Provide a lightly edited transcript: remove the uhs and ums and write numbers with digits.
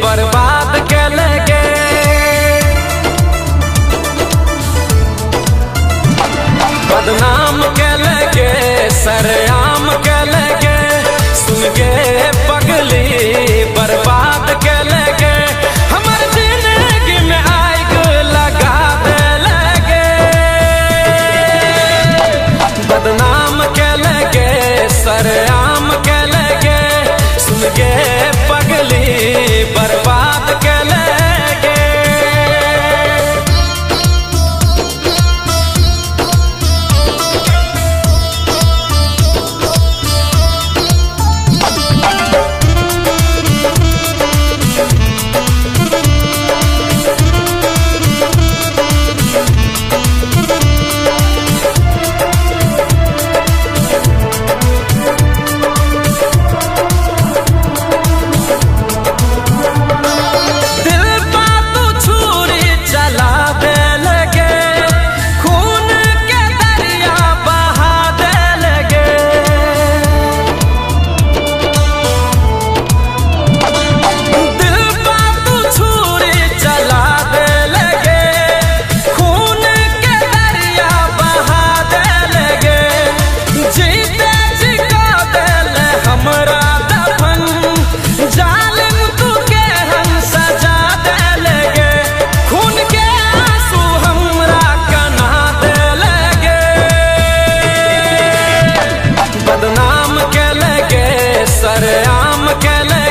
बर्बाद के लगे। बदनाम के लगे सरेआम के लगे, सुन के पगली बर्बाद के लगे। हमर जिंदगी में आग लगा दे लगे। बदनाम के लगे सरेआम के लगे, सुन के पगली बर्बाद के लगे। बदनाम के लगे सरेआम के लगे।